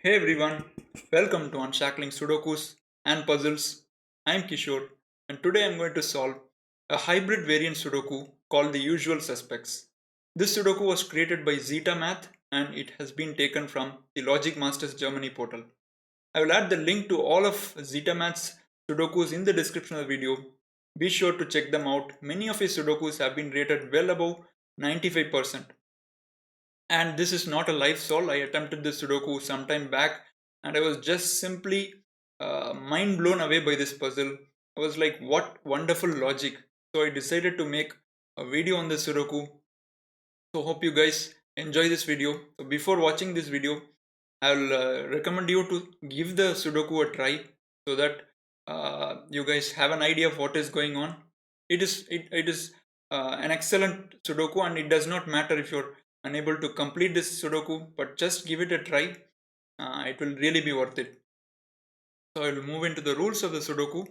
Hey everyone, welcome to Unshackling Sudokus and Puzzles. I'm Kishore, and today I'm going to solve a hybrid variant Sudoku called the usual suspects. This Sudoku was created by Zetamath and it has been taken from the Logic Masters Germany portal. I will add the link to all of Zetamath's Sudokus in the description of the video. Be sure to check them out. Many of his Sudokus have been rated well above 95%. And this is not a live solve. I attempted this Sudoku some time back and I was just simply mind blown away by this puzzle. I was like, what wonderful logic. So I decided to make a video on this Sudoku. So hope you guys enjoy this video. So before watching this video, I'll recommend you to give the Sudoku a try so that you guys have an idea of what is going on. It is an excellent Sudoku, and it does not matter if you're unable to complete this Sudoku, but just give it a try. It will really be worth it. So I will move into the rules of the Sudoku.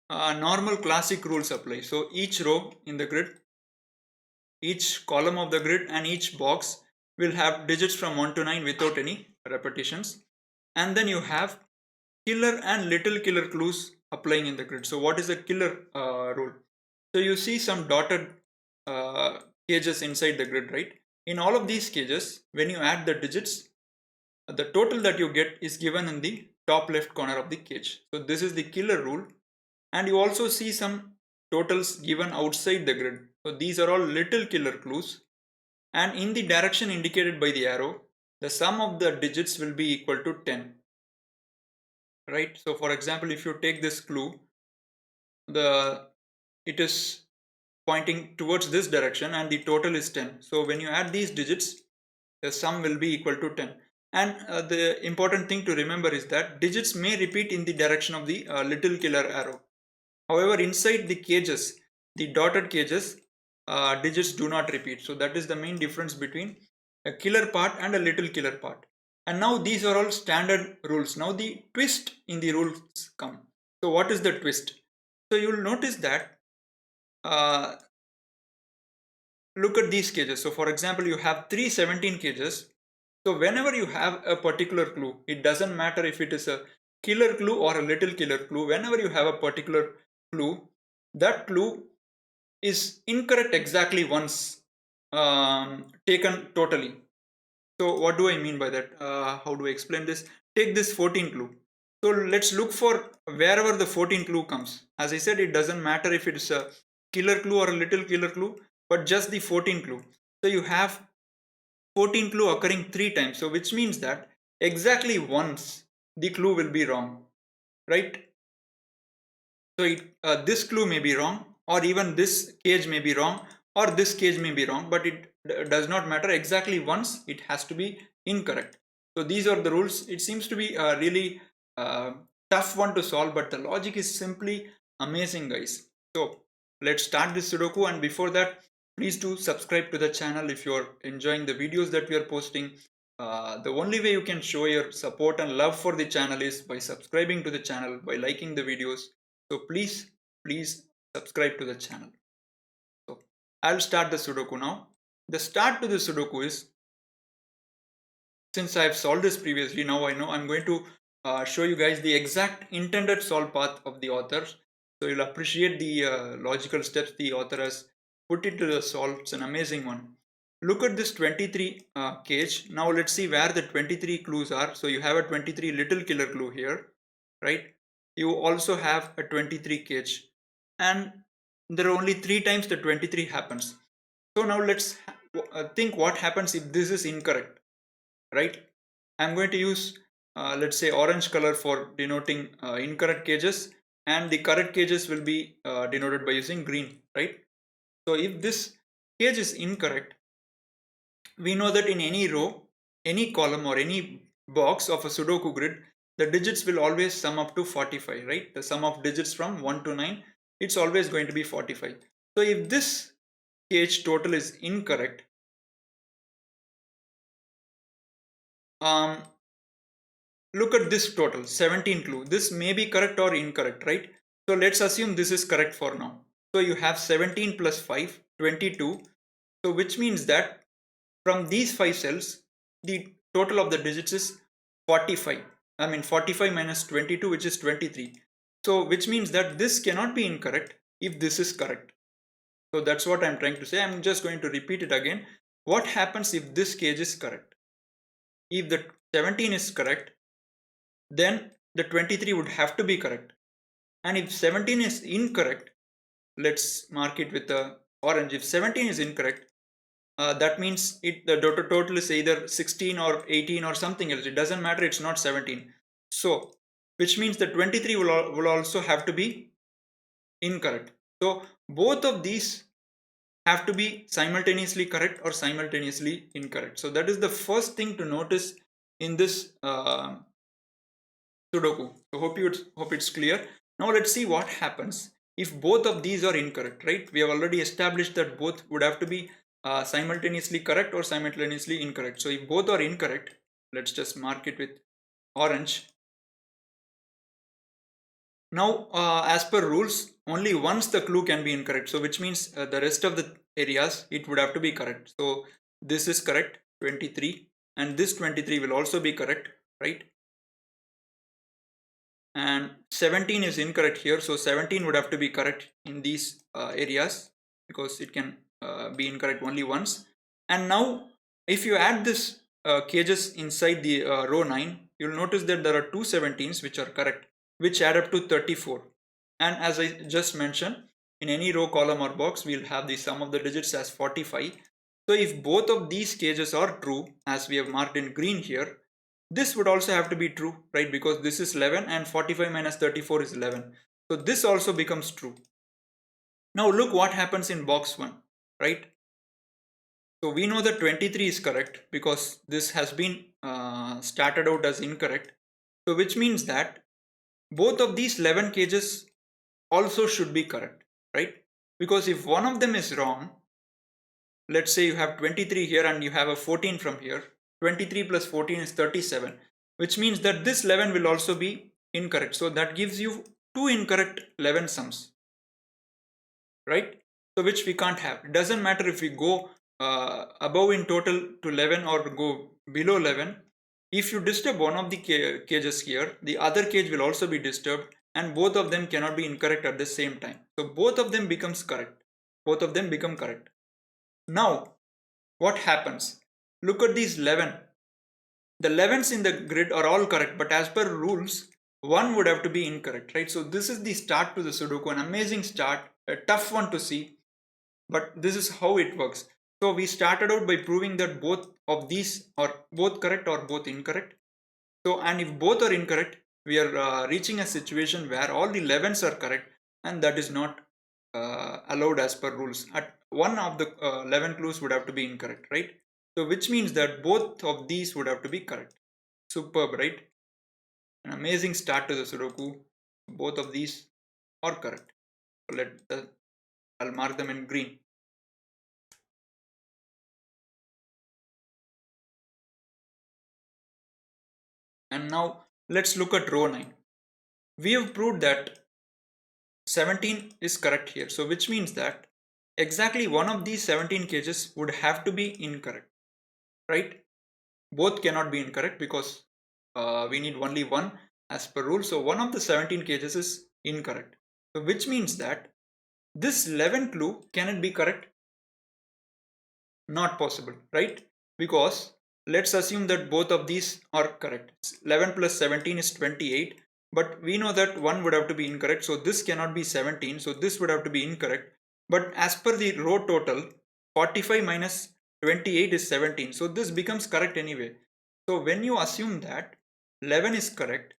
Normal classic rules apply. So each row in the grid, each column of the grid, and each box will have digits from 1 to 9 without any repetitions. And then you have killer and little killer clues applying in the grid. So what is the killer rule? So you see some dotted cages inside the grid, right? In all of these cages, when you add the digits, the total that you get is given in the top left corner of the cage. So this is the killer rule. And you also see some totals given outside the grid. So these are all little killer clues. And in the direction indicated by the arrow, the sum of the digits will be equal to 10. Right? So for example, if you take this clue, it is pointing towards this direction and the total is 10. So when you add these digits, the sum will be equal to 10. And the important thing to remember is that digits may repeat in the direction of the little killer arrow. However, inside the cages, the dotted cages, digits do not repeat. So that is the main difference between a killer part and a little killer part. And now these are all standard rules. Now the twist in the rules come. So what is the twist? So you will notice that look at these cages. So for example, you have 317 cages. So whenever you have a particular clue, it doesn't matter if it is a killer clue or a little killer clue. Whenever you have a particular clue, that clue is incorrect exactly once taken totally. So what do I mean by that? How do I explain this? Take this 14 clue. So let's look for wherever the 14 clue comes. As I said, it doesn't matter if it is a killer clue or a little killer clue, but just the 14 clue. So you have 14 clue occurring 3 times. So which means that exactly once the clue will be wrong, right? So this clue may be wrong, or even this cage may be wrong, or this cage may be wrong, but it does not matter. Exactly once it has to be incorrect. So these are the rules. It seems to be a really tough one to solve, but the logic is simply amazing, guys. So let's start this Sudoku, and before that, please do subscribe to the channel if you're enjoying the videos that we are posting. The only way you can show your support and love for the channel is by subscribing to the channel, by liking the videos. So please subscribe to the channel. So I'll start the Sudoku now. The start to the Sudoku is, since I have solved this previously, now I know I'm going to show you guys the exact intended solve path of the author. So you'll appreciate the logical steps the author has put into the solve. It's an amazing one. Look at this 23 cage. Now let's see where the 23 clues are. So you have a 23 little killer clue here, right? You also have a 23 cage, and there are only 3 times the 23 happens. So now let's think what happens if this is incorrect, right? I'm going to use let's say orange color for denoting incorrect cages, and the correct cages will be denoted by using green, right? So if this cage is incorrect, we know that in any row, any column, or any box of a Sudoku grid, the digits will always sum up to 45, right? The sum of digits from 1 to 9, it's always going to be 45. So if this cage total is incorrect, look at this total, 17 clue. This may be correct or incorrect, right? So let's assume this is correct for now. So you have 17 plus 5, 22. So which means that from these 5 cells, the total of the digits is 45. I mean 45 minus 22, which is 23. So which means that this cannot be incorrect if this is correct. So that's what I'm trying to say. I'm just going to repeat it again. What happens if this cage is correct? If the 17 is correct, then the 23 would have to be correct. And if 17 is incorrect, let's mark it with the orange. If 17 is incorrect, that means the total is either 16 or 18 or something else. It doesn't matter, it's not 17. So which means the 23 will also have to be incorrect. So both of these have to be simultaneously correct or simultaneously incorrect. So that is the first thing to notice in this Sudoku. So hope it's clear. Now let's see what happens if both of these are incorrect, right? We have already established that both would have to be simultaneously correct or simultaneously incorrect. So if both are incorrect, let's just mark it with orange. Now, as per rules, only once the clue can be incorrect. So which means the rest of the areas, it would have to be correct. So this is correct, 23, and this 23 will also be correct, right? And 17 is incorrect here. So 17 would have to be correct in these areas because it can be incorrect only once. And now if you add this cages inside the row 9, you'll notice that there are two 17s which are correct, which add up to 34. And as I just mentioned, in any row, column or box, we'll have the sum of the digits as 45. So if both of these cages are true, as we have marked in green here, this would also have to be true, right? Because this is 11 and 45 minus 34 is 11. So this also becomes true. Now look what happens in box 1, right? So we know that 23 is correct because this has been started out as incorrect. So which means that both of these 11 cages also should be correct, right? Because if one of them is wrong, let's say you have 23 here and you have a 14 from here, 23 plus 14 is 37, which means that this 11 will also be incorrect. So that gives you two incorrect 11 sums, right? So which we can't have. It doesn't matter if we go above in total to 11 or go below 11. If you disturb one of the cages here, the other cage will also be disturbed, and both of them cannot be incorrect at the same time. So both of them becomes correct. Both of them become correct. Now, what happens? Look at these 11. The 11s in the grid are all correct, but as per rules, one would have to be incorrect, right? So this is the start to the Sudoku, an amazing start, a tough one to see, but this is how it works. So we started out by proving that both of these are both correct or both incorrect. So, and if both are incorrect, we are reaching a situation where all the 11s are correct, and that is not allowed as per rules. At one of the 11 clues would have to be incorrect, right? So which means that both of these would have to be correct. Superb, right? An amazing start to the Sudoku. Both of these are correct. So I'll mark them in green. And now let's look at row 9. We have proved that 17 is correct here. So which means that exactly one of these 17 cages would have to be incorrect, right? Both cannot be incorrect because we need only one as per rule. So one of the 17 cages is incorrect. So which means that this 11 clue, can it be correct? Not possible, right? Because let's assume that both of these are correct. 11 plus 17 is 28, but we know that one would have to be incorrect. So this cannot be 17. So this would have to be incorrect. But as per the row total, 45 minus 28 is 17. So this becomes correct anyway. So when you assume that 11 is correct,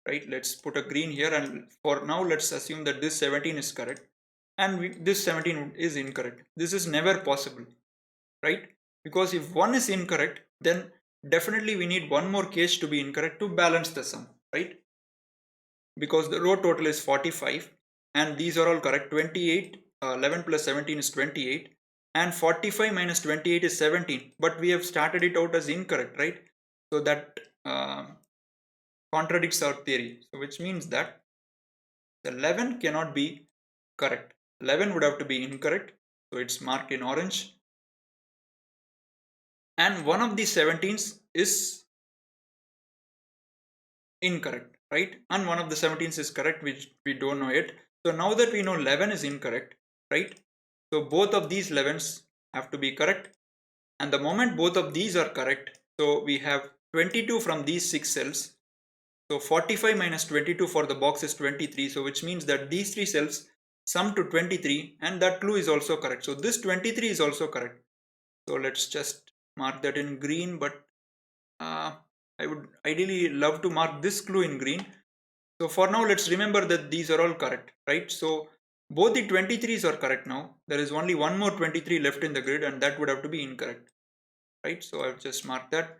right? Let's put a green here, and for now let's assume that this 17 is correct and this 17 is incorrect. This is never possible, right? Because if one is incorrect, then definitely we need one more case to be incorrect to balance the sum, right? Because the row total is 45 and these are all correct. 28, 11 plus 17 is 28, and 45 minus 28 is 17, but we have started it out as incorrect, right? So that contradicts our theory. So which means that the 11 cannot be correct. 11 would have to be incorrect. So it's marked in orange. and one of these 17s is incorrect, right? And one of the 17s is correct, which we don't know yet. So now that we know 11 is incorrect, right? So both of these 11s have to be correct. And the moment both of these are correct, so we have 22 from these 6 cells. So 45 minus 22 for the box is 23. So which means that these 3 cells sum to 23, and that clue is also correct. So this 23 is also correct. So let's just mark that in green, but I would ideally love to mark this clue in green. So for now, let's remember that these are all correct, right? So both the 23s are correct now. There is only one more 23 left in the grid, and that would have to be incorrect, right? So I've just marked that.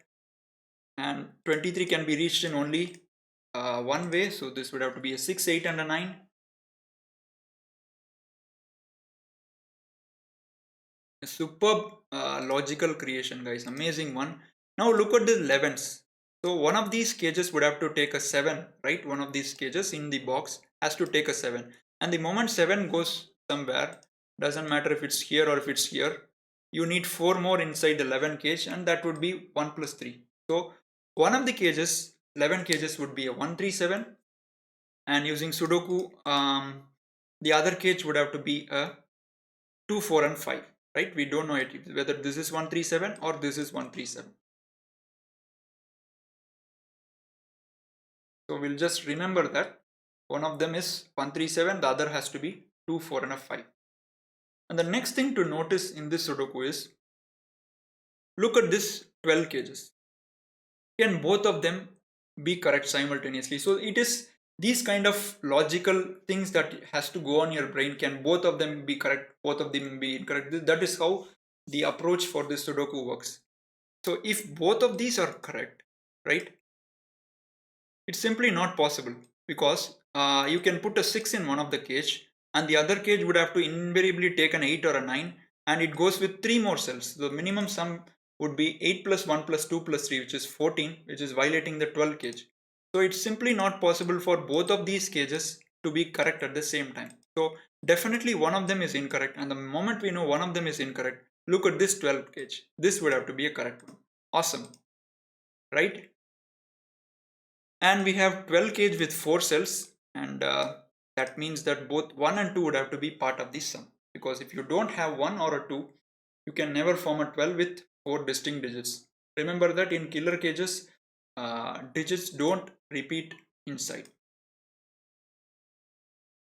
And 23 can be reached in only one way. So this would have to be a 6, 8 and a 9. A superb logical creation, guys. Amazing one. Now look at the 11s. So one of these cages would have to take a 7, right? One of these cages in the box has to take a 7. And the moment 7 goes somewhere, doesn't matter if it's here or if it's here, you need 4 more inside the 11 cage, and that would be 1 plus 3. So one of the cages, 11 cages, would be a 137, and using Sudoku, the other cage would have to be a 2, 4 and 5, right? We don't know it whether this is 137 or this is 137. So we'll just remember that one of them is 137, the other has to be 2, 4 and a 5. And the next thing to notice in this Sudoku is, look at this 12 cages. Can both of them be correct simultaneously? So it is these kind of logical things that has to go on your brain. Can both of them be correct, both of them be incorrect? That is how the approach for this Sudoku works. So if both of these are correct, right, it's simply not possible, because you can put a 6 in one of the cage, and the other cage would have to invariably take an 8 or a 9, and it goes with 3 more cells. The minimum sum would be 8 plus 1 plus 2 plus 3, which is 14, which is violating the 12 cage. So it's simply not possible for both of these cages to be correct at the same time. So definitely one of them is incorrect, and the moment we know one of them is incorrect, look at this 12 cage. This would have to be a correct one. Awesome, right? And we have 12 cage with 4 cells, and that means that both 1 and 2 would have to be part of this sum, because if you don't have 1 or a 2, you can never form a 12 with 4 distinct digits. Remember that in killer cages, digits don't repeat inside.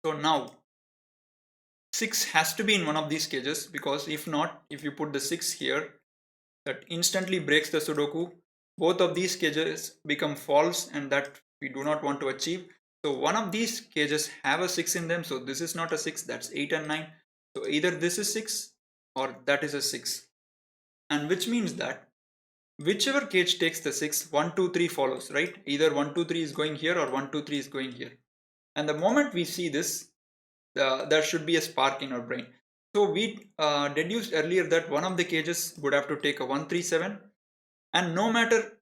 So now 6 has to be in one of these cages, because if not, if you put the 6 here, that instantly breaks the Sudoku. Both of these cages become false, and that we do not want to achieve. So one of these cages have a 6 in them, so this is not a 6, that's 8 and 9. So either this is 6 or that is a 6, and which means that whichever cage takes the 6, 1, 2, 3 follows, right? Either 1, 2, 3 is going here or 1, 2, 3 is going here. And the moment we see this, there should be a spark in our brain. So we deduced earlier that one of the cages would have to take a 137, and no matter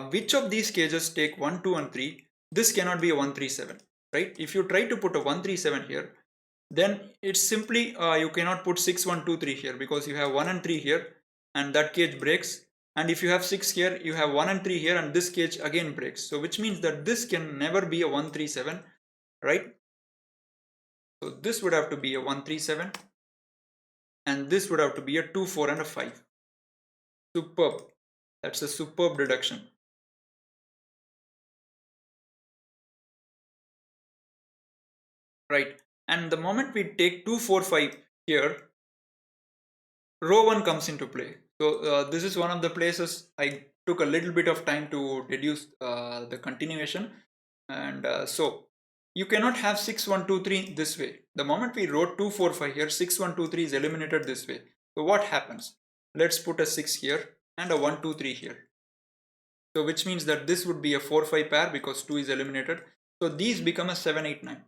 which of these cages take 1, 2 and 3, this cannot be a 137, right? If you try to put a 137 here, then it's simply you cannot put 6, 1, 2, 3 here, because you have 1 and 3 here, and that cage breaks. And if you have 6 here, you have 1 and 3 here, and this cage again breaks. So which means that this can never be a 137, right? So this would have to be a 137, and this would have to be a 2, 4 and a 5. Superb. That's a superb deduction. Right. And the moment we take 2, 4, 5 here, row 1 comes into play. So this is one of the places I took a little bit of time to deduce the continuation. And so you cannot have 6, 1, 2, 3 this way. The moment we wrote 2, 4, 5 here, 6, 1, 2, 3 is eliminated this way. So what happens? Let's put a 6 here and a 1, 2, 3 here. So which means that this would be a 4, 5 pair, because 2 is eliminated. So these become a 7, 8, 9.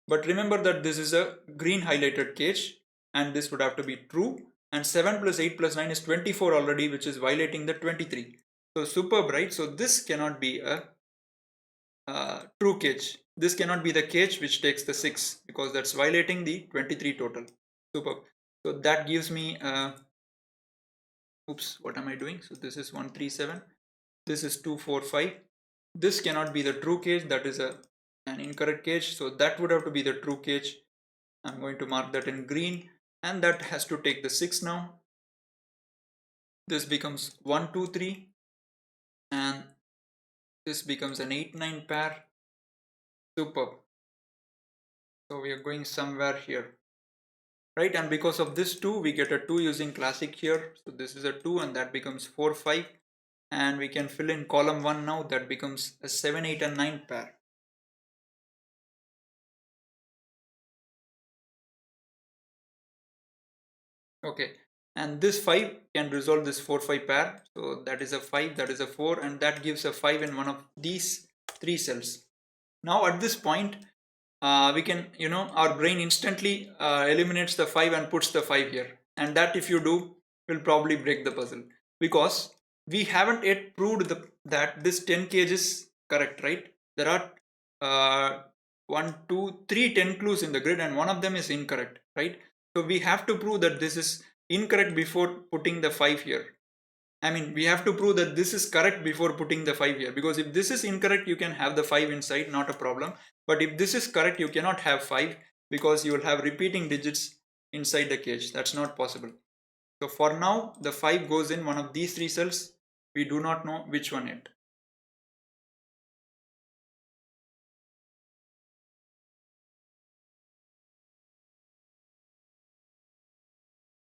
But remember that this is a green highlighted cage, and this would have to be true. And 7 plus 8 plus 9 is 24 already, which is violating the 23. So superb, right? So this cannot be a true cage. This cannot be the cage which takes the 6, because that's violating the 23 total. Superb. So that gives me Oops, what am I doing? So this is 137, this is 245. This cannot be the true cage, that is an incorrect cage, so that would have to be the true cage. I'm going to mark that in green, and that has to take the 6 now. This becomes 1 2 3, and this becomes an 8 9 pair. Superb. So we are going somewhere here, right? And because of this 2, we get a 2 using classic here. So this is a 2, and that becomes 4 5, and we can fill in column 1 now. That becomes a 7 8 and 9 pair. Okay, and this 5 can resolve this 4 5 pair. So that is a 5, that is a 4, and that gives a 5 in one of these 3 cells. Now at this point, we can, our brain instantly eliminates the 5 and puts the 5 here, and that, if you do, will probably break the puzzle, because we haven't yet proved that this 10 kg is correct, right? There are 1 2 3 10 clues in the grid, and one of them is incorrect, right? So we have to prove that this is incorrect before putting the 5 here. I mean, we have to prove that this is correct before putting the 5 here, because if this is incorrect, you can have the 5 inside, not a problem. But if this is correct, you cannot have 5, because you will have repeating digits inside the cage. That's not possible. So for now, the 5 goes in one of these 3 cells. We do not know which one yet.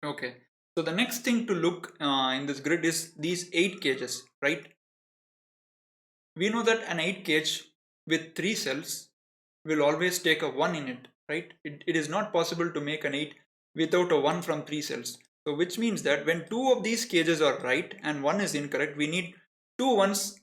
Okay. So the next thing to look in this grid is these 8 cages, right? We know that an 8 cage with 3 cells will always take a 1 in it, right? It is not possible to make an 8 without a 1 from 3 cells. So which means that when 2 of these cages are right and 1 is incorrect, we need 2 ones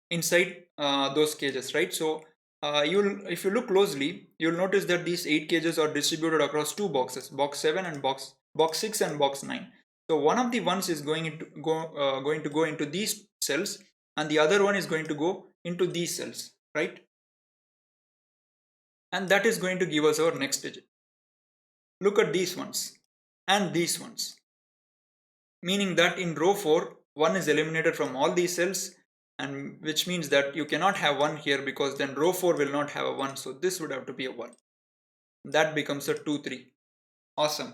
inside those cages, right? So if you look closely, you'll notice that these 8 cages are distributed across 2 boxes, box 7 and box 6 and box 9. So one of the ones is going to go into these cells, and the other one is going to go into these cells, right? And that is going to give us our next digit. Look at these ones and these ones, meaning that in row 4, 1 is eliminated from all these cells, and which means that you cannot have 1 here, because then row 4 will not have a 1. So this would have to be a 1. That becomes a 2 3. Awesome.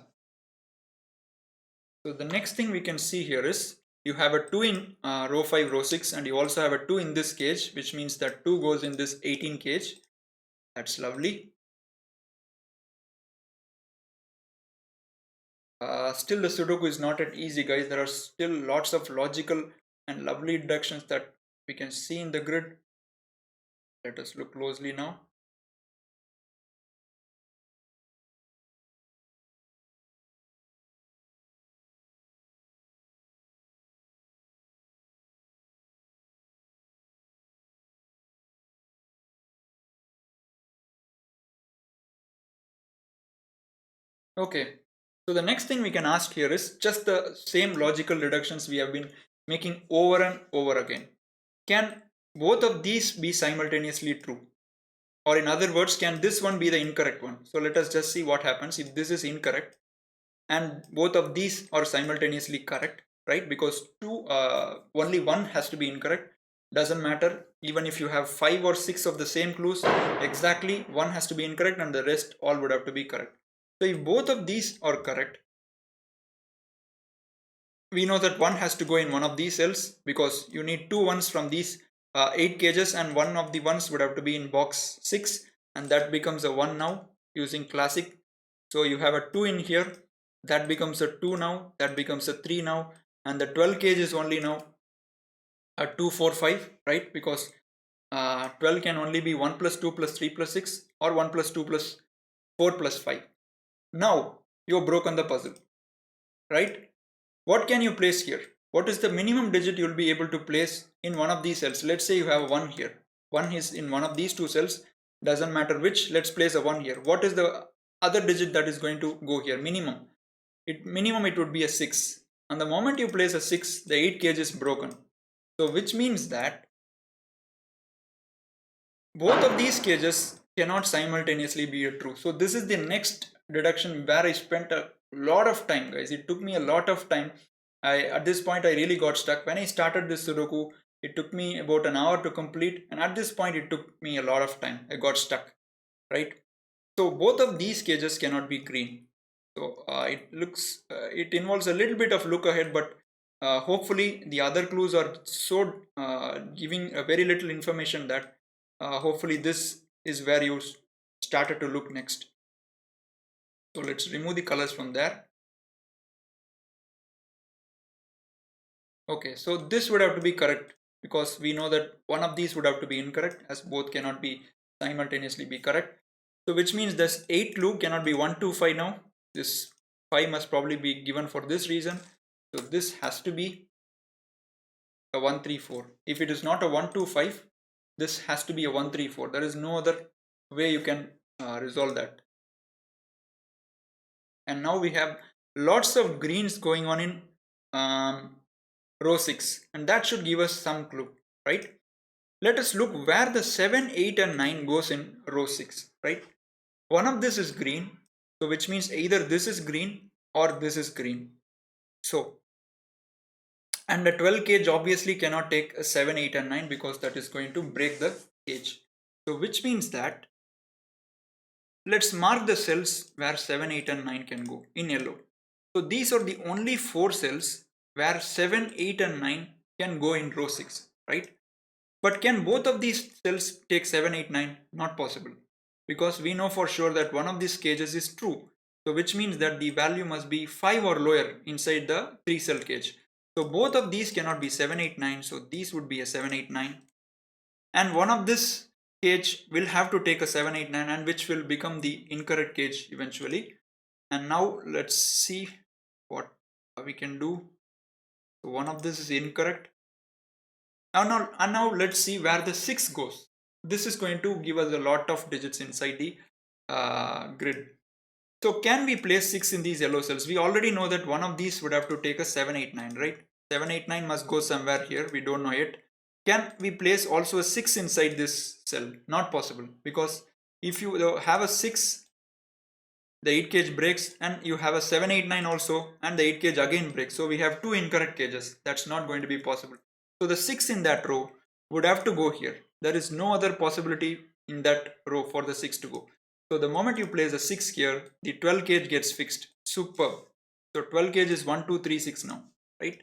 So the next thing we can see here is you have a 2 in row 5, row 6, and you also have a 2 in this cage, which means that 2 goes in this 18 cage. That's lovely. Still, the Sudoku is not that easy, guys. There are still lots of logical and lovely deductions that we can see in the grid. Let us look closely now. Okay, so the next thing we can ask here is just the same logical deductions we have been making over and over again. Can both of these be simultaneously true? Or in other words, can this one be the incorrect one? So let us just see what happens if this is incorrect and both of these are simultaneously correct, right? Because only one has to be incorrect. Doesn't matter, even if you have 5 or 6 of the same clues, exactly one has to be incorrect and the rest all would have to be correct. So if both of these are correct, we know that one has to go in one of these cells, because you need 2 ones from these 8 cages, and one of the ones would have to be in box 6, and that becomes a 1 now using classic. So you have a 2 in here, that becomes a 2 now, that becomes a 3 now, and the 12 cage is only now a 2 4 5, right? Because 12 can only be 1 plus 2 plus 3 plus 6, or 1 plus 2 plus 4 plus 5. Now you've broken the puzzle, right? What can you place here? What is the minimum digit you'll be able to place in one of these cells? Let's say you have 1 here. 1 is in one of these 2 cells. Doesn't matter which, let's place a 1 here. What is the other digit that is going to go here? Minimum. Minimum it would be a 6. And the moment you place a 6, the 8 cage is broken. So which means that both of these cages cannot simultaneously be true. So this is the next deduction where I spent a lot of time, guys. It took me a lot of time. At this point I really got stuck. When I started this Sudoku, it took me about an hour to complete, and at this point it took me a lot of time. I got stuck, right? So both of these cages cannot be green. So it involves a little bit of look ahead, but hopefully the other clues are so giving a very little information that hopefully this is where you started to look next. So let's remove the colors from there. Okay, so this would have to be correct, because we know that one of these would have to be incorrect, as both cannot be simultaneously be correct. So which means this 8 clue cannot be 1, 2, 5 now. This 5 must probably be given for this reason. So this has to be a 1, 3, 4. If it is not a 1, 2, 5, this has to be a 1, 3, 4. There is no other way you can resolve that. And now we have lots of greens going on in row 6, and that should give us some clue, right? Let us look where the 7, 8 and 9 goes in row 6, right? One of this is green, so which means either this is green or this is green. So, and the 12 cage obviously cannot take a 7, 8 and 9, because that is going to break the cage. So which means that let's mark the cells where 7, 8 and 9 can go in yellow. So these are the only 4 cells where 7, 8 and 9 can go in row 6, right? But can both of these cells take 7, 8, 9? Not possible, because we know for sure that one of these cages is true. So which means that the value must be 5 or lower inside the 3 cell cage. So both of these cannot be 7, 8, 9. So these would be a 7, 8, 9. And one of this cage will have to take a 7, 8, 9, and which will become the incorrect cage eventually. And now let's see what we can do. So one of this is incorrect. Now let's see where the 6 goes. This is going to give us a lot of digits inside the grid. So can we place 6 in these yellow cells? We already know that one of these would have to take a 7, 8, 9, right? 7, 8, 9 must go somewhere here. We don't know yet. Can we place also a 6 inside this cell? Not possible, because if you have a 6, the 8 cage breaks, and you have a 7, 8, 9 also, and the 8 cage again breaks. So we have 2 incorrect cages. That's not going to be possible. So the 6 in that row would have to go here. There is no other possibility in that row for the 6 to go. So the moment you place a 6 here, the 12 cage gets fixed. Superb. So 12 cage is 1, 2, 3, 6 now, right?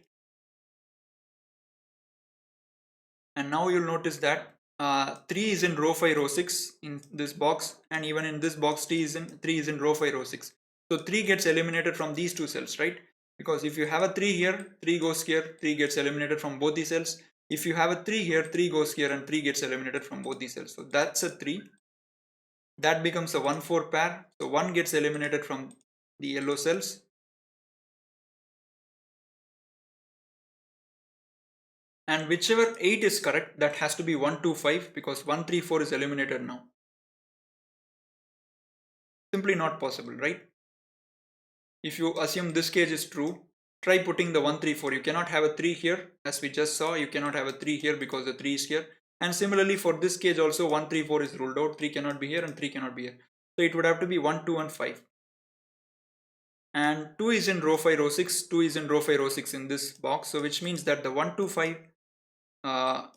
And now you'll notice that 3 is in row 5, row 6 in this box, and even in this box 3 is in row 5, row 6. So 3 gets eliminated from these two cells, right? Because if you have a 3 here, 3 goes here, 3 gets eliminated from both the cells. If you have a 3 here, 3 goes here, and 3 gets eliminated from both the cells. So that's a 3. That becomes a 1, 4 pair. So 1 gets eliminated from the yellow cells. And whichever 8 is correct, that has to be 1, 2, 5, because 1, 3, 4 is eliminated now. Simply not possible, right? If you assume this cage is true, try putting the 1, 3, 4. You cannot have a 3 here, as we just saw. You cannot have a 3 here because the 3 is here. And similarly for this cage also, 1, 3, 4 is ruled out. 3 cannot be here and 3 cannot be here. So it would have to be 1, 2 and 5. And 2 is in row 5, row 6. 2 is in row 5, row 6 in this box. So which means that the 1, 2, 5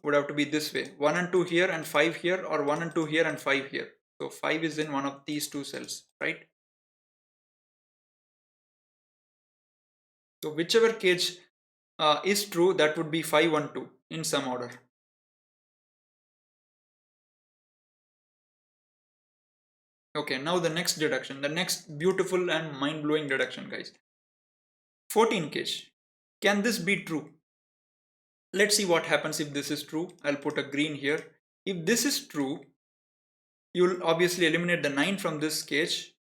would have to be this way. 1 and 2 here and 5 here, or 1 and 2 here and 5 here. So 5 is in one of these two cells, right? So whichever cage is true, that would be 5, 1, 2 in some order. Okay, now the next deduction, the next beautiful and mind-blowing deduction, guys. 14 cage. Can this be true? Let's see what happens if this is true. I'll put a green here. If this is true, you'll obviously eliminate the 9 from this cage.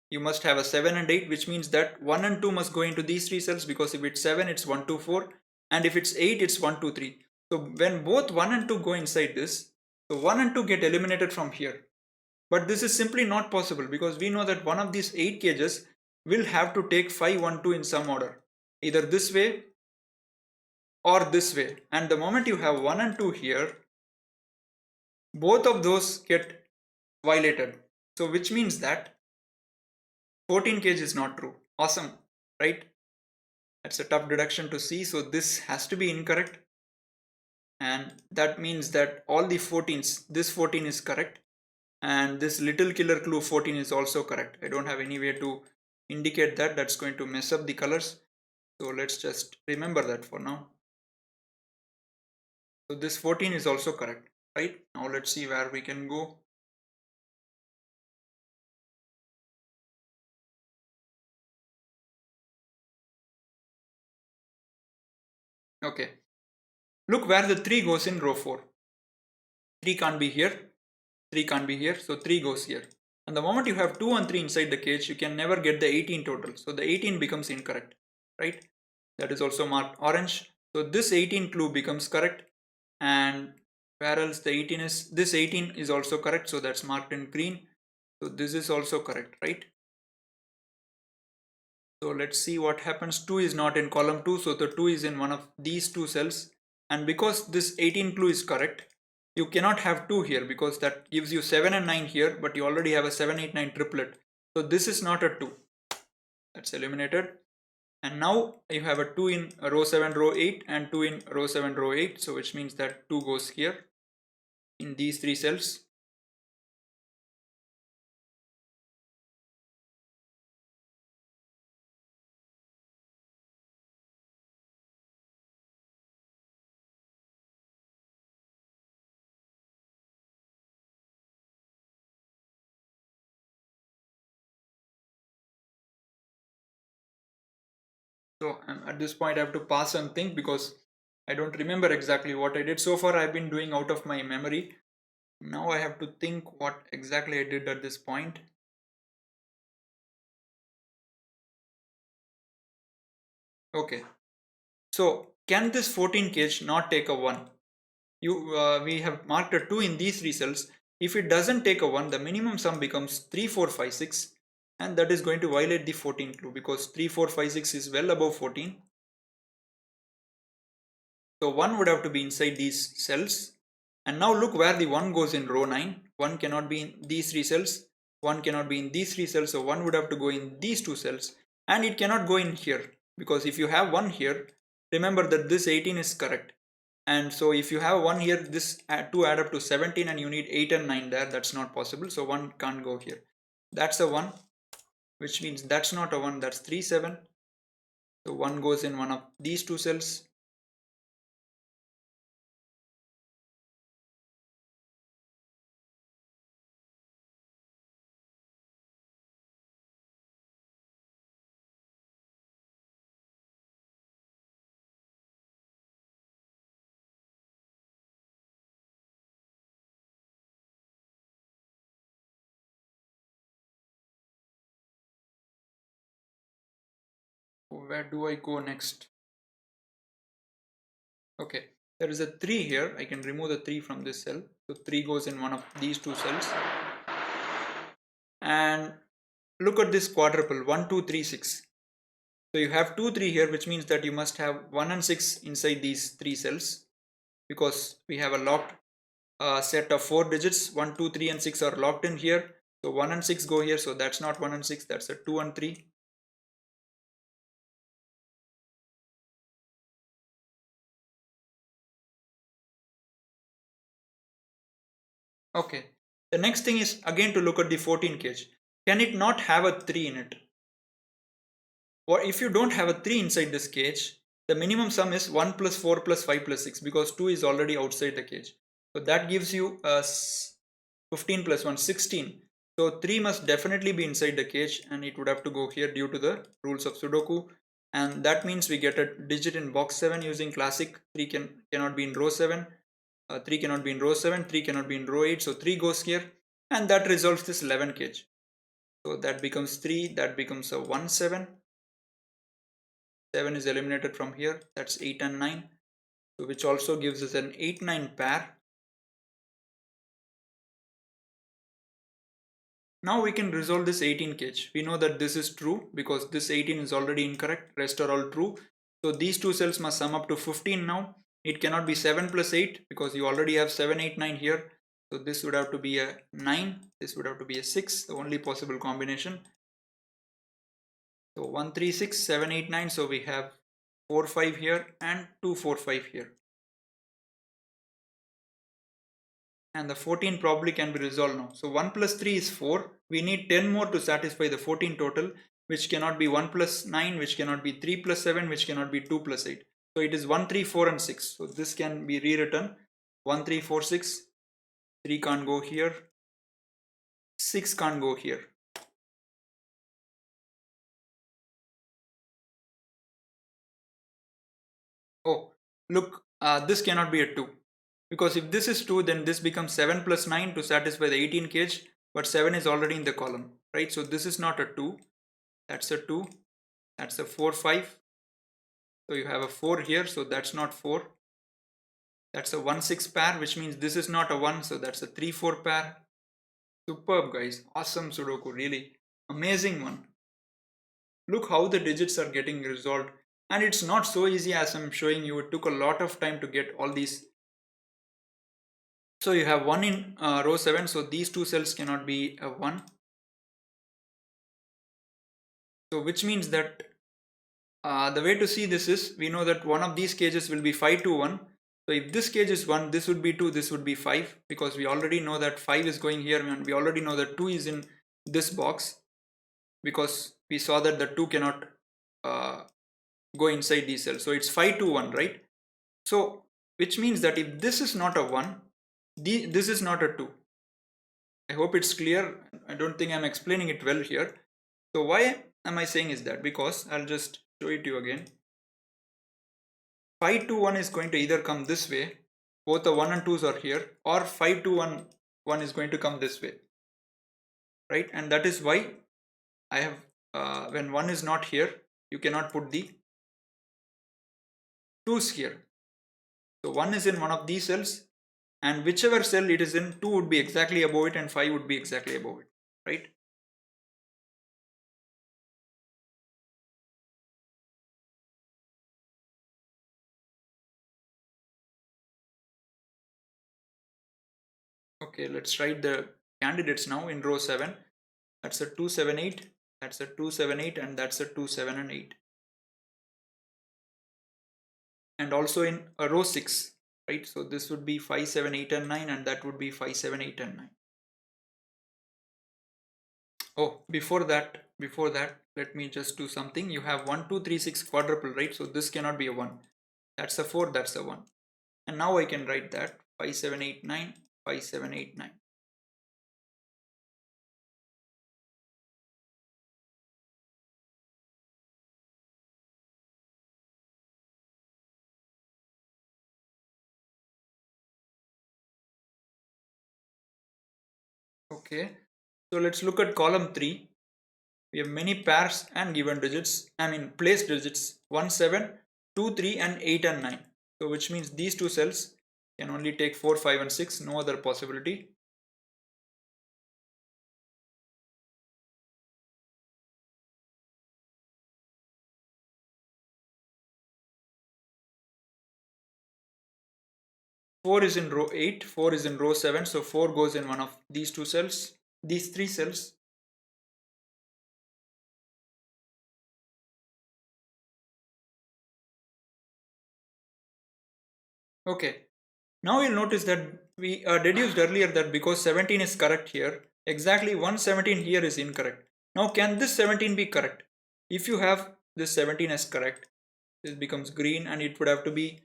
You must have a 7 and 8, which means that 1 and 2 must go into these 3 cells, because if it's 7, it's 1, 2, 4. And if it's 8, it's 1, 2, 3. So when both 1 and 2 go inside this, so 1 and 2 get eliminated from here. But this is simply not possible, because we know that one of these 8 cages will have to take 5, 1, 2 in some order. Either this way or this way. And the moment you have 1 and 2 here, both of those get violated. So which means that 14 cage is not true. Awesome, right? That's a tough deduction to see. So this has to be incorrect. And that means that all the 14s, this 14 is correct. And this little killer clue 14 is also correct. I don't have any way to indicate that. That's going to mess up the colors. So let's just remember that for now. So this 14 is also correct, right? Now let's see where we can go. Okay. Look where the 3 goes in row 4. 3 can't be here. 3 can't be here. So 3 goes here. And the moment you have 2 and 3 inside the cage, you can never get the 18 total. So the 18 becomes incorrect, right? That is also marked orange. So this 18 clue becomes correct. And where else the 18 is? This 18 is also correct. So that's marked in green. So this is also correct, right? So let's see what happens. 2 is not in column 2. So the 2 is in one of these two cells. And because this 18 clue is correct, you cannot have 2 here because that gives you 7 and 9 here. But you already have a 7, 8, 9 triplet. So this is not a 2. That's eliminated. And now you have a 2 in row 7, row 8 and 2 in row 7, row 8. So which means that 2 goes here in these 3 cells. So at this point I have to pass and think because I don't remember exactly what I did. So far I've been doing out of my memory. Now I have to think what exactly I did at this point. Okay. So can this 14 cage not take a 1? We have marked a 2 in these 3 cells. If it doesn't take a 1, the minimum sum becomes 3, 4, 5, 6, and that is going to violate the 14 clue because 3, 4, 5, 6 is well above 14. So 1 would have to be inside these cells. And now look where the 1 goes in row 9. 1 cannot be in these 3 cells. 1 cannot be in these 3 cells. So 1 would have to go in these 2 cells. And it cannot go in here. Because if you have 1 here, remember that this 18 is correct. And so if you have 1 here, this 2 add up to 17 and you need 8 and 9 there. That's not possible. So 1 can't go here. That's a 1. Which means that's not a 1. That's 3, 7. So 1 goes in one of these 2 cells. Where do I go next? Okay, there is a 3 here. I can remove the 3 from this cell. So 3 goes in one of these 2 cells. And look at this quadruple 1, 2, 3, 6. So you have 2, 3 here, which means that you must have 1 and 6 inside these 3 cells because we have a locked set of 4 digits. 1, 2, 3, and 6 are locked in here. So 1 and 6 go here. So that's not 1 and 6. That's a 2 and 3. Okay. The next thing is again to look at the 14 cage. Can it not have a 3 in it? Or if you don't have a 3 inside this cage, the minimum sum is 1 plus 4 plus 5 plus 6 because 2 is already outside the cage. So that gives you 15 plus 1, 16. So 3 must definitely be inside the cage and it would have to go here due to the rules of Sudoku. And that means we get a digit in box 7 using classic. 3 cannot be in row 7. 3 cannot be in row 7. 3 cannot be in row 8. So 3 goes here. And that resolves this 11 cage. So that becomes 3. That becomes a 1, 7. 7 is eliminated from here. That's 8 and 9. So which also gives us an 8, 9 pair. Now we can resolve this 18 cage. We know that this is true because this 18 is already incorrect. Rest are all true. So these two cells must sum up to 15 now. It cannot be 7 plus 8 because you already have 7, 8, 9 here. So this would have to be a 9. This would have to be a 6. The only possible combination. So 1, 3, 6, 7, 8, 9. So we have 4 5 here and 2 4 5 here, and the 14 probably can be resolved now. So 1 plus 3 is 4. We need 10 more to satisfy the 14 total, which cannot be 1 plus 9, which cannot be 3 plus 7, which cannot be 2 plus 8. So it is 1 3 4 and 6. So this can be rewritten 1 3 4 6. 3 can't go here, 6 can't go here. Oh, look, this cannot be a 2. Because if this is 2, then this becomes 7 plus 9 to satisfy the 18 cage, but 7 is already in the column, right? So this is not a 2, that's a 2, that's a 4 5. So you have a 4 here, so that's not 4. That's a 1 6 pair, which means this is not a 1, so that's a 3 4 pair. Superb, guys. Awesome Sudoku, really. Amazing one. Look how the digits are getting resolved. And it's not so easy as I'm showing you. It took a lot of time to get all these. So you have 1 in row 7, so these two cells cannot be a 1. So which means that the way to see this is, we know that one of these cages will be 5 to 1. So if this cage is 1, this would be 2, this would be 5, because we already know that 5 is going here, and we already know that 2 is in this box, because we saw that the 2 cannot go inside these cells. So it's 5 to 1, right? So which means that if this is not a 1, this is not a 2. I hope it's clear. I don't think I'm explaining it well here. So why am I saying is that? Because I'll just show it to you again. 5 to 1 is going to either come this way, both the 1 and 2s are here, or 5 to 1, 1 is going to come this way, right? And that is why I have, when 1 is not here, you cannot put the 2s here. So 1 is in one of these cells, and whichever cell it is in, 2 would be exactly above it and 5 would be exactly above it, right? Okay, let's write the candidates now in row 7. That's a 2 7 8, that's a 2 7 8, and that's a 2 7 and 8. And also in a row 6, right? So this would be 5 7 8 and 9, and that would be 5 7 8 and 9. Oh, before that, let me just do something. You have 1 2 3 6 quadruple, right? So this cannot be a 1. That's a 4, that's a 1. And now I can write that 5 7 8 9, 5 7 8 9. Okay, so let's look at column 3. We have many pairs and given digits, placed digits 1 7, 2 3 and 8 and 9. So which means these two cells can only take 4 5 and 6, no other possibility. Four is in row 8, 4 is in row 7, so 4 goes in one of these two cells, these three cells. Okay, now you'll notice that we deduced earlier that because 17 is correct here, exactly 117 here is incorrect. Now can this 17 be correct? If you have this 17 as correct, this becomes green, and it would have to be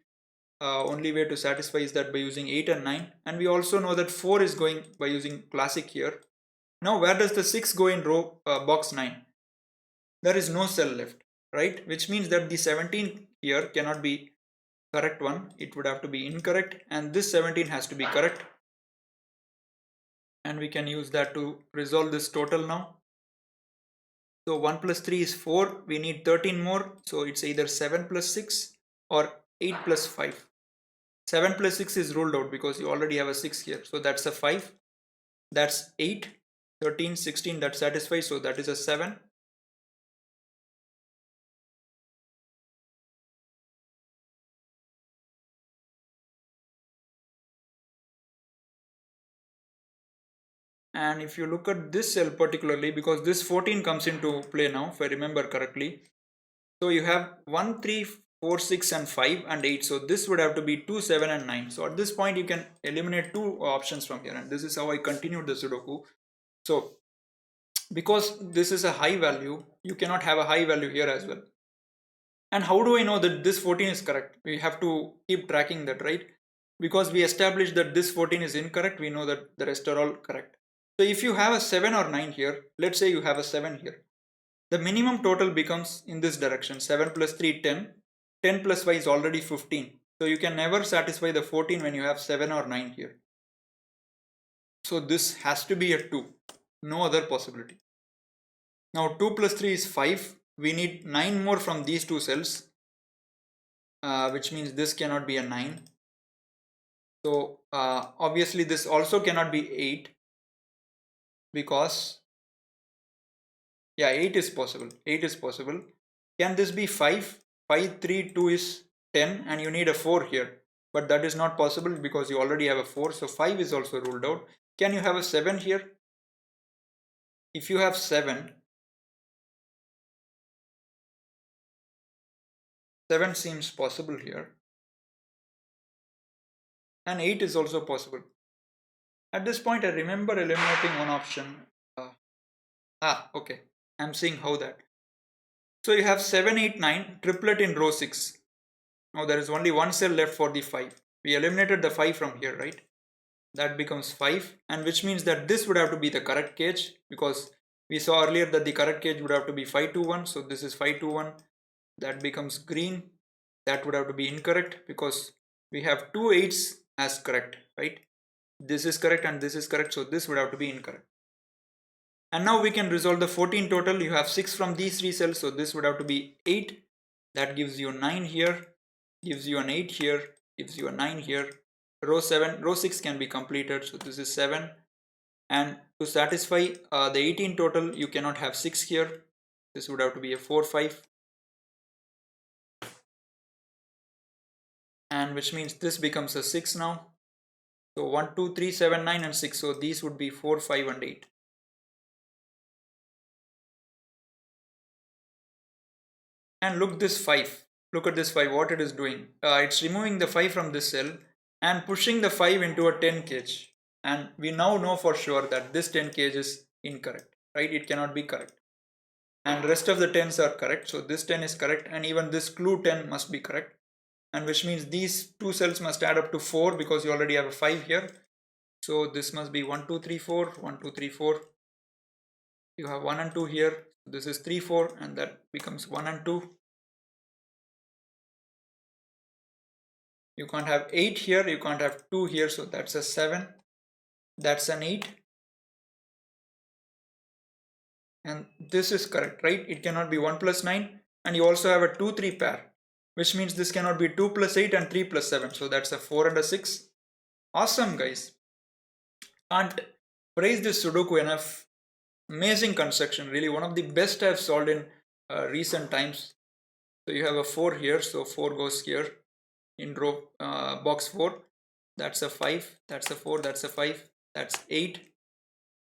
only way to satisfy is that by using 8 and 9, and we also know that 4 is going by using classic here. Now where does the 6 go in row box 9? There is no cell left, right? Which means that the 17 here cannot be correct one, it would have to be incorrect, and this 17 has to be correct, and we can use that to resolve this total now. So 1 plus 3 is 4, we need 13 more, so it's either 7 plus 6 or 8 plus 5. 7 plus 6 is ruled out because you already have a 6 here, so that's a 5, that's 8, 13, 16, that satisfies, so that is a 7. And if you look at this cell particularly, because this 14 comes into play now, if I remember correctly, so you have 1 3 4, 6 and 5 and 8. So this would have to be 2, 7 and 9. So at this point you can eliminate two options from here, and this is how I continued the Sudoku. So because this is a high value, you cannot have a high value here as well. And how do I know that this 14 is correct? We have to keep tracking that, right? Because we established that this 14 is incorrect, we know that the rest are all correct. So if you have a 7 or 9 here, let's say you have a 7 here, the minimum total becomes in this direction. 7 plus 3, 10. 10 plus 5 is already 15. So you can never satisfy the 14 when you have 7 or 9 here. So this has to be a 2. No other possibility. Now 2 plus 3 is 5. We need 9 more from these two cells, which means this cannot be a 9. So obviously this also cannot be 8, because 8 is possible. 8 is possible. Can this be 5? 5, 3, 2 is 10, and you need a 4 here. But that is not possible because you already have a 4. So 5 is also ruled out. Can you have a 7 here? If you have 7, 7 seems possible here. And 8 is also possible. At this point, I remember eliminating one option. Okay. I'm seeing how that. So you have 7, 8, 9, triplet in row 6. Now there is only one cell left for the 5. We eliminated the 5 from here, right? That becomes 5, and which means that this would have to be the correct cage, because we saw earlier that the correct cage would have to be 5, 2, 1. So this is 5, 2, 1. That becomes green. That would have to be incorrect because we have two 8s as correct, right? This is correct and this is correct, so this would have to be incorrect. And now we can resolve the 14 total. You have 6 from these 3 cells, so this would have to be 8. That gives you 9 here, gives you an 8 here, gives you a 9 here. Row 7, row 6 can be completed, so this is 7. And to satisfy the 18 total, you cannot have 6 here. This would have to be a 4, 5. And which means this becomes a 6 now. So 1, 2, 3, 7, 9 and 6. So these would be 4, 5 and 8. And look this 5. Look at this 5, what it is doing. It's removing the 5 from this cell and pushing the 5 into a 10 cage. And we now know for sure that this 10 cage is incorrect, right? It cannot be correct. And rest of the 10s are correct. So this 10 is correct, and even this clue 10 must be correct. And which means these two cells must add up to 4 because you already have a 5 here. So this must be 1, 2, 3, 4, 1, 2, 3, 4. You have 1 and 2 here. This is 3, 4, and that becomes 1 and 2. You can't have 8 here, you can't have 2 here, so that's a 7. That's an 8. And this is correct, right? It cannot be 1 plus 9. And you also have a 2, 3 pair, which means this cannot be 2 plus 8 and 3 plus 7. So that's a 4 and a 6. Awesome, guys. Can't praise this Sudoku enough. Amazing construction, really one of the best I've solved in recent times. So you have a 4 here, so 4 goes here in row box 4. That's a 5, that's a 4, that's a 5, that's 8.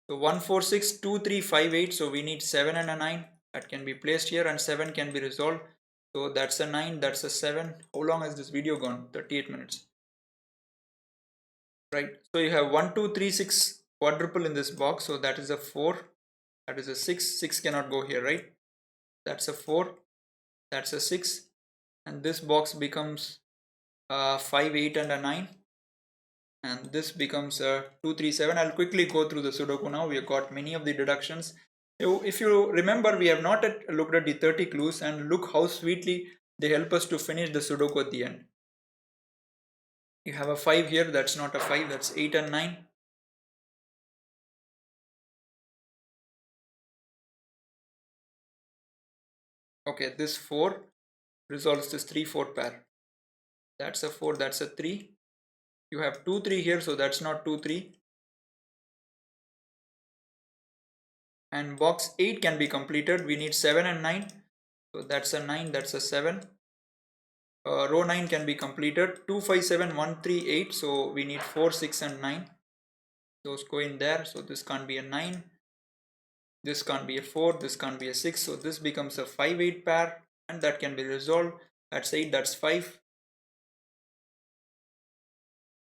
So 1, 4, 6, 2, 3, 5, 8. So we need 7 and a 9 that can be placed here, and 7 can be resolved. So that's a 9, that's a 7. How long has this video gone? 38 minutes. Right, so you have 1, 2, 3, 6 quadruple in this box, so that is a 4, that is a 6. 6 cannot go here, right? That's a 4, that's a 6, and this box becomes 5, 8 and a 9, and this becomes a 2, 3, 7. I'll quickly go through the Sudoku now. We have got many of the deductions. If you remember, we have not yet looked at the 30 clues, and look how sweetly they help us to finish the Sudoku at the end. You have a 5 here, that's not a 5, that's 8 and 9. Okay, this 4 resolves this 3, 4 pair. That's a 4, that's a 3. You have 2, 3 here, so that's not 2, 3. And box 8 can be completed. We need 7 and 9. So that's a 9, that's a 7. Row 9 can be completed. 2, 5, 7, 1, 3, 8. So we need 4, 6 and 9. Those go in there. So this can't be a 9. This can't be a 4. This can't be a 6. So this becomes a 5, 8 pair, and that can be resolved. That's 8, that's 5.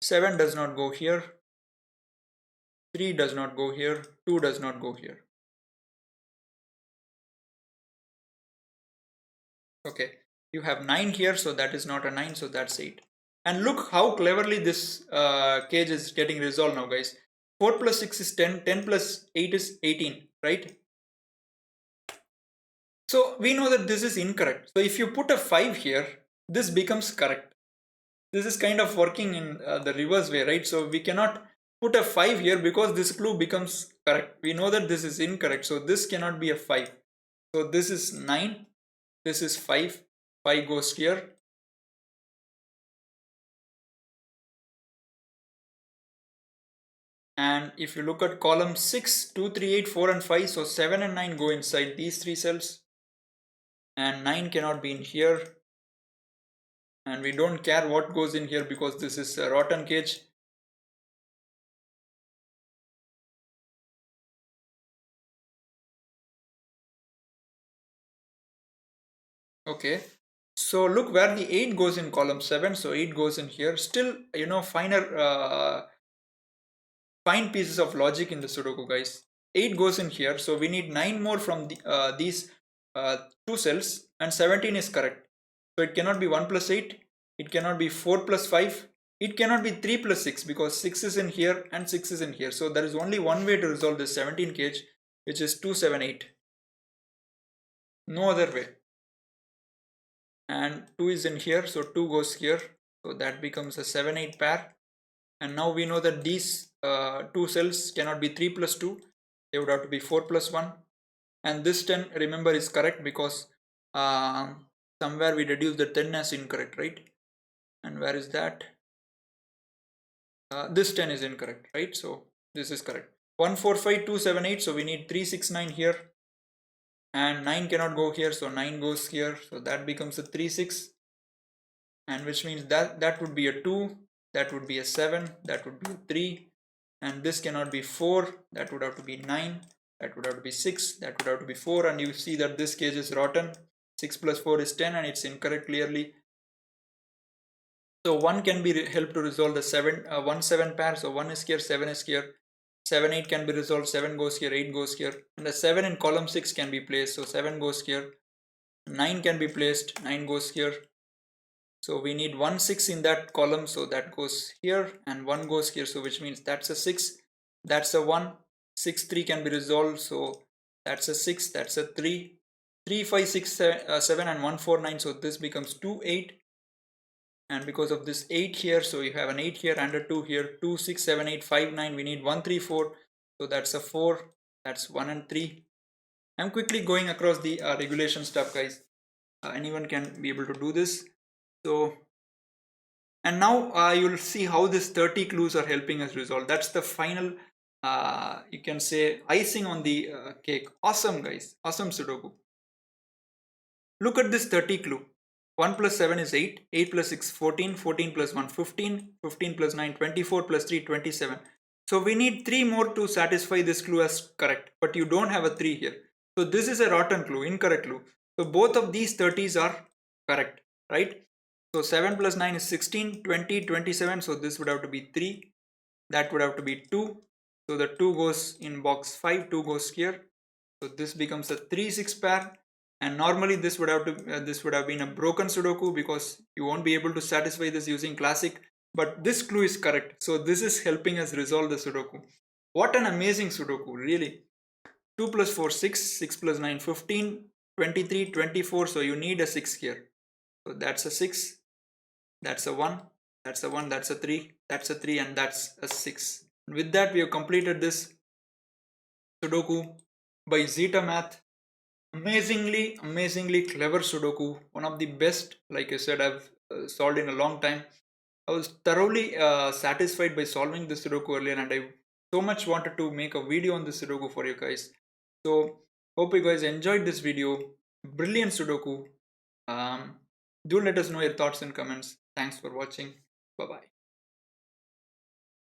7 does not go here. 3 does not go here. 2 does not go here. Okay, you have 9 here, so that is not a 9, so that's 8. And look how cleverly this cage is getting resolved now, guys. 4 plus 6 is 10, 10 plus 8 is 18, right? So we know that this is incorrect. So if you put a 5 here, this becomes correct. This is kind of working in the reverse way, right? So we cannot put a 5 here because this clue becomes correct. We know that this is incorrect, so this cannot be a 5. So this is 9, this is 5, 5 goes here. And if you look at column 6, 2, 3, 8, 4 and 5, so 7 and 9 go inside these 3 cells. And 9 cannot be in here. And we don't care what goes in here because this is a rotten cage. Okay, so look where the 8 goes in column 7, so 8 goes in here. Still, you know, fine pieces of logic in the Sudoku, guys. 8 goes in here, so we need 9 more from these 2 cells, and 17 is correct. So it cannot be 1 plus 8, it cannot be 4 plus 5, it cannot be 3 plus 6 because 6 is in here and 6 is in here. So there is only one way to resolve this 17 cage, which is 2, 7, 8. No other way. And 2 is in here, so 2 goes here, so that becomes a 7, 8 pair. And now we know that these 2 cells cannot be 3 plus 2, they would have to be 4 plus 1. And this 10, remember, is correct because somewhere we reduce the 10 as incorrect, right? And where is that? This 10 is incorrect, right? So this is correct. 1, 4, 5, 2, 7, 8, so we need 3, 6, 9 here. And 9 cannot go here, so 9 goes here, so that becomes a 3, 6. And which means that would be a 2, that would be a 7, that would be a 3, and this cannot be 4, that would have to be 9, that would have to be 6, that would have to be 4, and you see that this cage is rotten. 6 plus 4 is 10 and it's incorrect clearly. So 1 can be helped to resolve the 1 7 pair, so 1 is here, 7 is here, 7 8 can be resolved, 7 goes here, 8 goes here, and the 7 in column 6 can be placed, so 7 goes here, 9 can be placed, 9 goes here. So we need 1 6 in that column, so that goes here, and 1 goes here, so which means that's a 6, that's a 1, 6 3 can be resolved, so that's a 6, that's a 3, 3 5 6 7 and 1 4 9, so this becomes 2 8. And because of this 8 here, so you have an 8 here and a 2 here, 2 6 7 8 5 9, we need 1 3 4, so that's a 4, that's 1 and 3. I'm quickly going across the regulation stuff, guys. Anyone can be able to do this. So, and now you'll see how this 30 clues are helping us resolve. That's the final, you can say, icing on the cake. Awesome, guys. Awesome Sudoku. Look at this 30 clue. 1 plus 7 is 8, 8 plus 6 14, 14 plus 1 15, 15 plus 9 24 plus 3 27. So we need 3 more to satisfy this clue as correct, but you don't have a 3 here. So this is a rotten clue, incorrect clue. So both of these 30s are correct, right? So 7 plus 9 is 16, 20, 27. So this would have to be 3. That would have to be 2. So the 2 goes in box 5, 2 goes here. So this becomes a 3 6 pair. And normally this would have been a broken Sudoku because you won't be able to satisfy this using classic. But this clue is correct. So this is helping us resolve the Sudoku. What an amazing Sudoku, really. 2 plus 4 6, 6 plus 9 15, 23, 24. So you need a 6 here. So that's a 6. That's a 1, that's a 1, that's a 3, that's a 3, and that's a 6. And with that, we have completed this Sudoku by Zetamath. Amazingly clever Sudoku. One of the best, like I said, I've solved in a long time. I was thoroughly satisfied by solving this Sudoku earlier, and I so much wanted to make a video on this Sudoku for you guys. So, hope you guys enjoyed this video. Brilliant Sudoku. Do let us know your thoughts and comments. Thanks for watching. Bye bye.